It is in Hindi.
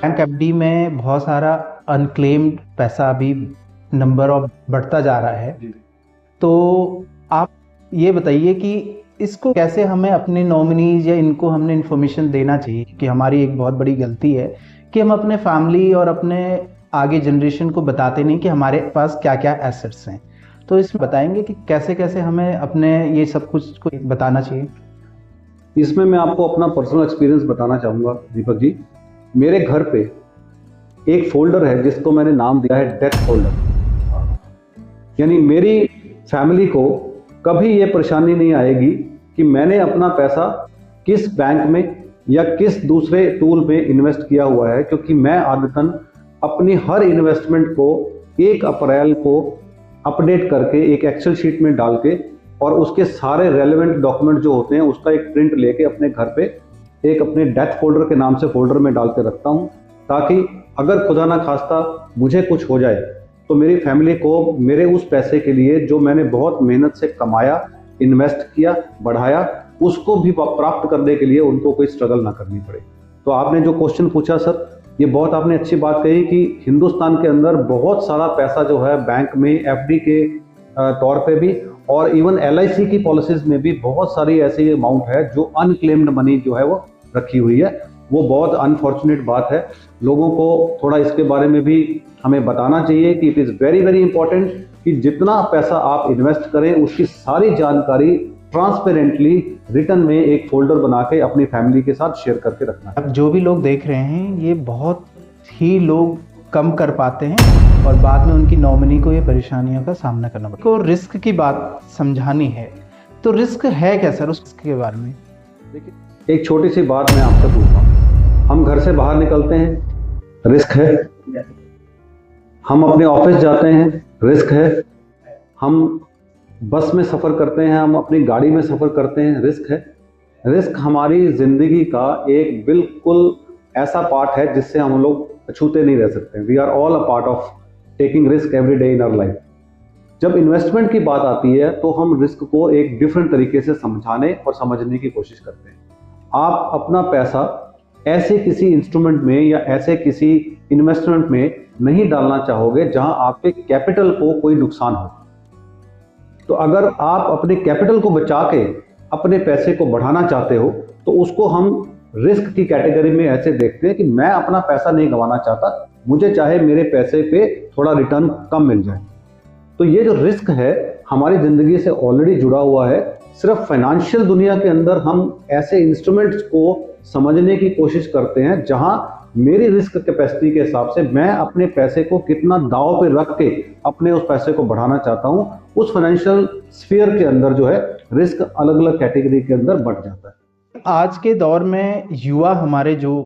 बैंक एफडी में बहुत सारा अनक्लेम्ड पैसा अभी नंबर ऑफ बढ़ता जा रहा है। तो आप ये बताइए कि इसको कैसे हमें अपने नॉमिनीज या इनको हमने इन्फॉर्मेशन देना चाहिए कि हमारी एक बहुत बड़ी गलती है कि हम अपने फैमिली और अपने आगे जनरेशन को बताते नहीं कि हमारे पास क्या क्या एसेट्स हैं। तो इसमें बताएंगे कि कैसे कैसे हमें अपने ये सब कुछ को बताना चाहिए। इसमें मैं आपको अपना पर्सनल एक्सपीरियंस बताना चाहूँगा दीपक जी। मेरे घर पे एक फोल्डर है जिसको मैंने नाम दिया है डेथ फोल्डर। यानी मेरी फैमिली को कभी ये परेशानी नहीं आएगी कि मैंने अपना पैसा किस बैंक में या किस दूसरे टूल में इन्वेस्ट किया हुआ है, क्योंकि मैं आदतन अपनी हर इन्वेस्टमेंट को 1 अप्रैल को अपडेट करके एक एक्सेल शीट में डाल के और उसके सारे रेलेवेंट डॉक्यूमेंट जो होते हैं उसका एक प्रिंट लेके अपने घर पे एक अपने डेथ फोल्डर के नाम से फोल्डर में डाल के रखता हूँ, ताकि अगर खुदा ना खास्ता मुझे कुछ हो जाए तो मेरी फैमिली को मेरे उस पैसे के लिए जो मैंने बहुत मेहनत से कमाया, इन्वेस्ट किया, बढ़ाया, उसको भी प्राप्त करने के लिए उनको कोई स्ट्रगल ना करनी पड़े। तो आपने जो क्वेश्चन पूछा सर, ये बहुत आपने अच्छी बात कही कि हिंदुस्तान के अंदर बहुत सारा पैसा जो है बैंक में एफडी के तौर पे भी और इवन एलआईसी की पॉलिसीज में भी बहुत सारी ऐसी अमाउंट है जो अनक्लेम्ड मनी जो है वो रखी हुई है। वो बहुत अनफॉर्चुनेट बात है। लोगों को थोड़ा इसके बारे में भी हमें बताना चाहिए कि it is very very important कि जितना पैसा आप इन्वेस्ट करें उसकी सारी जानकारी ट्रांसपेरेंटली रिटर्न में एक फोल्डर बना के अपनी फैमिली के साथ शेयर करके रखना। अब जो भी लोग देख रहे हैं ये बहुत ही लोग कम कर पाते हैं और बाद में उनकी नॉमिनी को ये परेशानियों का सामना करना पड़ता है। को रिस्क की बात समझानी है तो रिस्क है क्या सर, उसके बारे में देखिए, एक छोटी सी बात मैं आपसे पूछता हूँ। हम घर से बाहर निकलते हैं, रिस्क है। हम अपने ऑफिस जाते हैं, रिस्क है। हम बस में सफ़र करते हैं, हम अपनी गाड़ी में सफ़र करते हैं, रिस्क है। रिस्क हमारी ज़िंदगी का एक बिल्कुल ऐसा पार्ट है जिससे हम लोग छूते नहीं रह सकते। We are all a part of taking risk every day in our life. जब इन्वेस्टमेंट की बात आती है तो हम रिस्क को एक डिफरेंट तरीके से समझाने और समझने की कोशिश करते हैं। आप अपना पैसा ऐसे किसी इंस्ट्रूमेंट में या ऐसे किसी इन्वेस्टमेंट में नहीं डालना चाहोगे जहां आपके कैपिटल को कोई नुकसान हो। तो अगर आप अपने कैपिटल को बचा के अपने पैसे को बढ़ाना चाहते हो तो उसको हम रिस्क की कैटेगरी में ऐसे देखते हैं कि मैं अपना पैसा नहीं गंवाना चाहता, मुझे चाहे मेरे पैसे पे थोड़ा रिटर्न कम मिल जाए। तो ये जो रिस्क है हमारी ज़िंदगी से ऑलरेडी जुड़ा हुआ है। सिर्फ फाइनेंशियल दुनिया के अंदर हम ऐसे इंस्ट्रूमेंट्स को समझने की कोशिश करते हैं जहां मेरी रिस्क कैपेसिटी के हिसाब से मैं अपने पैसे को कितना दांव पे रख के अपने उस पैसे को बढ़ाना चाहता हूं। उस फाइनेंशियल स्फीयर के अंदर जो है रिस्क अलग अलग कैटेगरी के अंदर बढ़ जाता है। आज के दौर में युवा हमारे जो